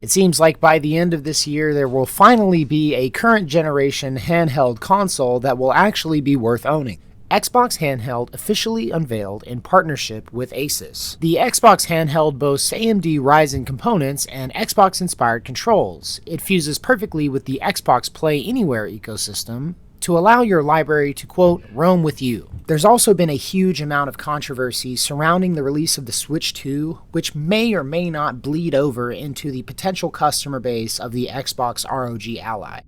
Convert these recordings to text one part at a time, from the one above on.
It seems like by the end of this year, there will finally be a current generation handheld console that will actually be worth owning. Xbox Handheld officially unveiled in partnership with Asus. The Xbox Handheld boasts AMD Ryzen components and Xbox-inspired controls. It fuses perfectly with the Xbox Play Anywhere ecosystem to allow your library to, quote, roam with you. There's also been a huge amount of controversy surrounding the release of the Switch 2, which may or may not bleed over into the potential customer base of the Xbox ROG Ally.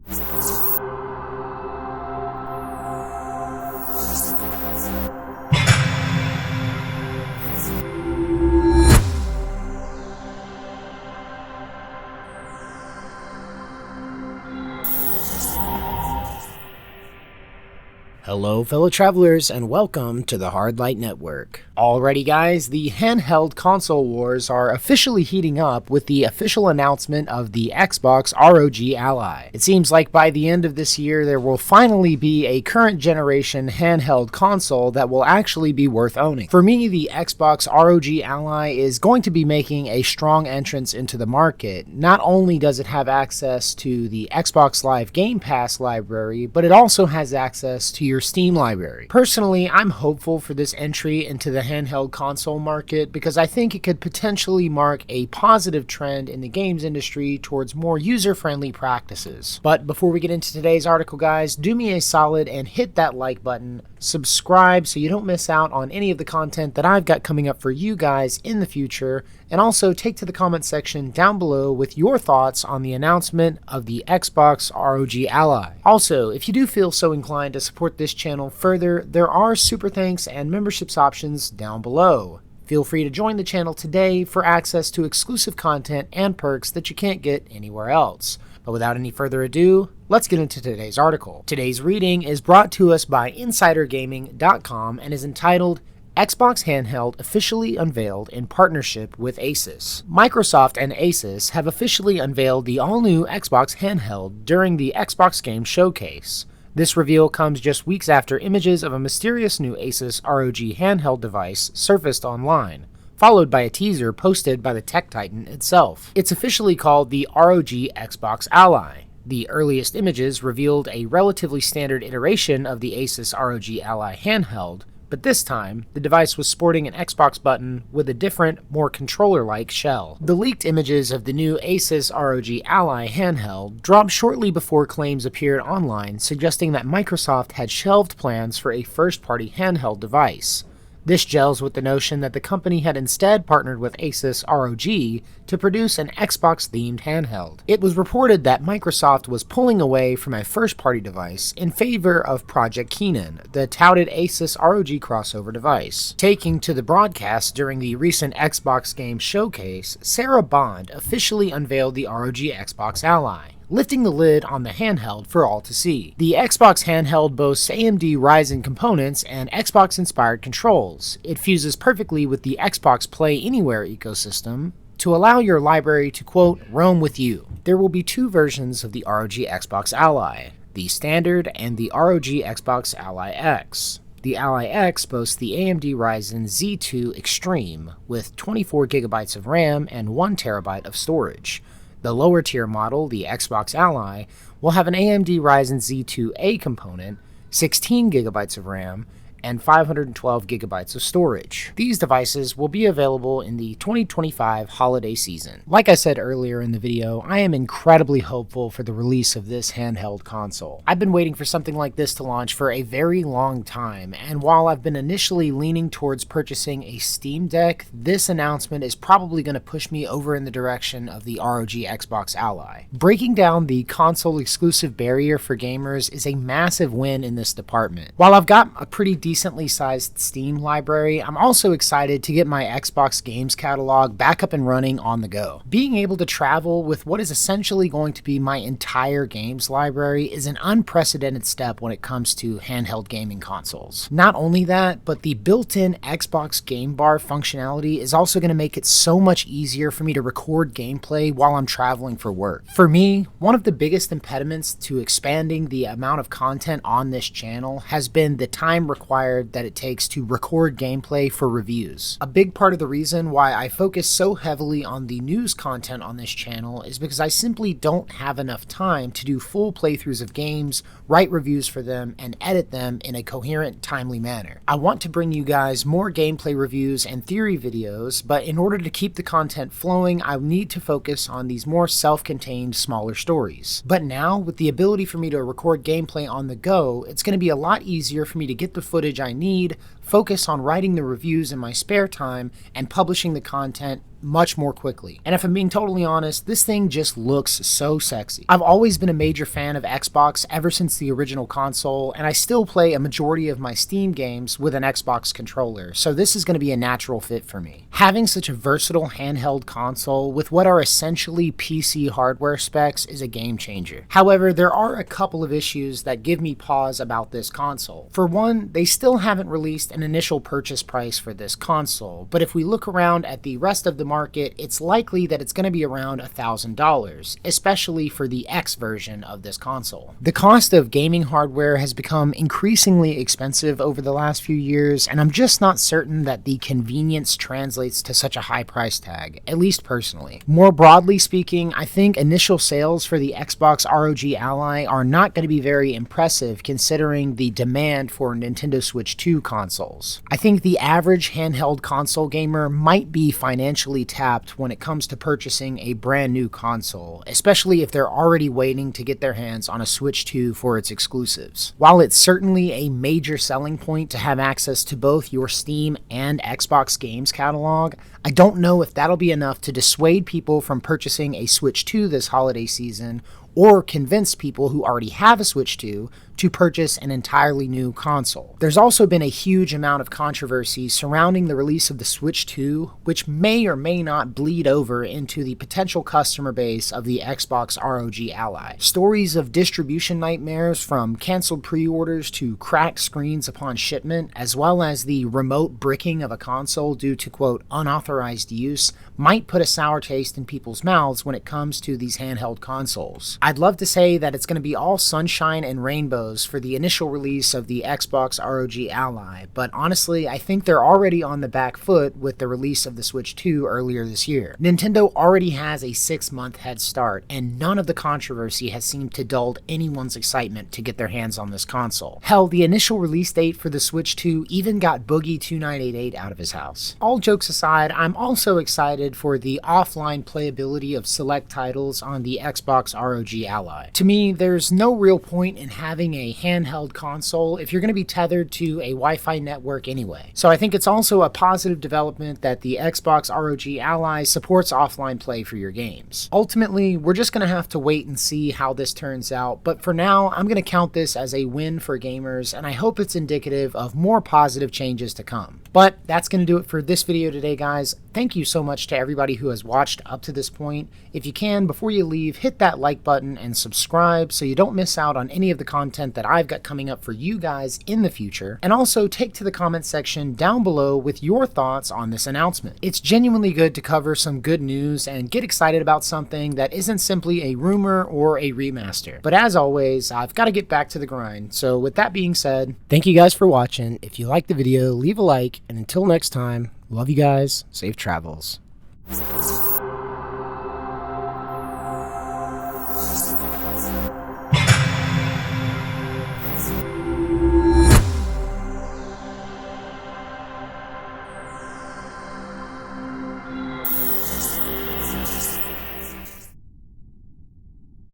Hello fellow travelers and welcome to the Hard Light Network. Alrighty guys, the handheld console wars are officially heating up with the official announcement of the Xbox ROG Ally. It seems like by the end of this year there will finally be a current generation handheld console that will actually be worth owning. For me, the Xbox ROG Ally is going to be making a strong entrance into the market. Not only does it have access to the Xbox Live Game Pass library, but it also has access to your Steam library. Personally, I'm hopeful for this entry into the handheld console market because I think it could potentially mark a positive trend in the games industry towards more user-friendly practices. But before we get into today's article, guys, do me a solid and hit that like button, subscribe so you don't miss out on any of the content that I've got coming up for you guys in the future, and also take to the comment section down below with your thoughts on the announcement of the Xbox ROG Ally. Also, if you do feel so inclined to support this channel further, there are super thanks and memberships options down below. Feel free to join the channel today for access to exclusive content and perks that you can't get anywhere else. But without any further ado, let's get into today's article. Today's reading is brought to us by InsiderGaming.com and is entitled Xbox Handheld officially unveiled in partnership with Asus. Microsoft and Asus have officially unveiled the all-new Xbox Handheld during the Xbox Game Showcase. This reveal comes just weeks after images of a mysterious new Asus ROG handheld device surfaced online, followed by a teaser posted by the tech titan itself. It's officially called the ROG Xbox Ally. The earliest images revealed a relatively standard iteration of the Asus ROG Ally handheld, but this time, the device was sporting an Xbox button with a different, more controller-like shell. The leaked images of the new Asus ROG Ally handheld dropped shortly before claims appeared online suggesting that Microsoft had shelved plans for a first-party handheld device. This gels with the notion that the company had instead partnered with Asus ROG to produce an Xbox-themed handheld. It was reported that Microsoft was pulling away from a first-party device in favor of Project Keenan, the touted Asus ROG crossover device. Taking to the broadcast during the recent Xbox Game Showcase, Sarah Bond officially unveiled the ROG Xbox Ally, lifting the lid on the handheld for all to see. The Xbox handheld boasts AMD Ryzen components and Xbox-inspired controls. It fuses perfectly with the Xbox Play Anywhere ecosystem to allow your library to, quote, roam with you. There will be two versions of the ROG Xbox Ally, the Standard and the ROG Xbox Ally X. The Ally X boasts the AMD Ryzen Z2 Extreme with 24GB of RAM and 1TB of storage. The lower tier model, the Xbox Ally, will have an AMD Ryzen Z2A component, 16GB of RAM, and 512GB of storage. These devices will be available in the 2025 holiday season. Like I said earlier in the video, I am incredibly hopeful for the release of this handheld console. I've been waiting for something like this to launch for a very long time, and while I've been initially leaning towards purchasing a Steam Deck, this announcement is probably going to push me over in the direction of the ROG Xbox Ally. Breaking down the console exclusive barrier for gamers is a massive win in this department. While I've got a pretty decently sized Steam library, I'm also excited to get my Xbox games catalog back up and running on the go. Being able to travel with what is essentially going to be my entire games library is an unprecedented step when it comes to handheld gaming consoles. Not only that, but the built-in Xbox Game Bar functionality is also going to make it so much easier for me to record gameplay while I'm traveling for work. For me, one of the biggest impediments to expanding the amount of content on this channel has been the time required required that it takes to record gameplay for reviews. A big part of the reason why I focus so heavily on the news content on this channel is because I simply don't have enough time to do full playthroughs of games, write reviews for them, and edit them in a coherent, timely manner. I want to bring you guys more gameplay reviews and theory videos, but in order to keep the content flowing, I need to focus on these more self-contained, smaller stories. But now, with the ability for me to record gameplay on the go, it's going to be a lot easier for me to get the footage I need, focus on writing the reviews in my spare time, and publishing the content much more quickly. And if I'm being totally honest, this thing just looks so sexy. I've always been a major fan of Xbox ever since the original console, and I still play a majority of my Steam games with an Xbox controller, so this is going to be a natural fit for me. Having such a versatile handheld console with what are essentially PC hardware specs is a game changer. However, there are a couple of issues that give me pause about this console. For one, they still haven't released an initial purchase price for this console, but if we look around at the rest of the market, it's likely that it's going to be around $1,000, especially for the X version of this console. The cost of gaming hardware has become increasingly expensive over the last few years, and I'm just not certain that the convenience translates to such a high price tag, at least personally. More broadly speaking, I think initial sales for the Xbox ROG Ally are not going to be very impressive considering the demand for Nintendo Switch 2 consoles. I think the average handheld console gamer might be financially tapped when it comes to purchasing a brand new console, especially if they're already waiting to get their hands on a Switch 2 for its exclusives. While it's certainly a major selling point to have access to both your Steam and Xbox games catalog, I don't know if that'll be enough to dissuade people from purchasing a Switch 2 this holiday season, or convince people who already have a Switch 2 to purchase an entirely new console. There's also been a huge amount of controversy surrounding the release of the Switch 2, which may or may not bleed over into the potential customer base of the Xbox ROG Ally. Stories of distribution nightmares from canceled pre-orders to cracked screens upon shipment, as well as the remote bricking of a console due to, quote, unauthorized use, might put a sour taste in people's mouths when it comes to these handheld consoles. I'd love to say that it's going to be all sunshine and rainbows for the initial release of the Xbox ROG Ally, but honestly, I think they're already on the back foot with the release of the Switch 2 earlier this year. Nintendo already has a 6-month head start, and none of the controversy has seemed to dull anyone's excitement to get their hands on this console. Hell, the initial release date for the Switch 2 even got Boogie2988 out of his house. All jokes aside, I'm also excited for the offline playability of select titles on the Xbox ROG Ally. To me, there's no real point in having a handheld console if you're going to be tethered to a Wi-Fi network anyway. So I think it's also a positive development that the Xbox ROG Ally supports offline play for your games. Ultimately, we're just going to have to wait and see how this turns out, but for now, I'm going to count this as a win for gamers, and I hope it's indicative of more positive changes to come. But that's going to do it for this video today, guys. Thank you so much to everybody who has watched up to this point. If you can, before you leave, hit that like button and subscribe so you don't miss out on any of the content that I've got coming up for you guys in the future. And also take to the comment section down below with your thoughts on this announcement. It's genuinely good to cover some good news and get excited about something that isn't simply a rumor or a remaster. But as always, I've got to get back to the grind. So with that being said, thank you guys for watching. If you liked the video, leave a like, and until next time, love you guys, safe travels.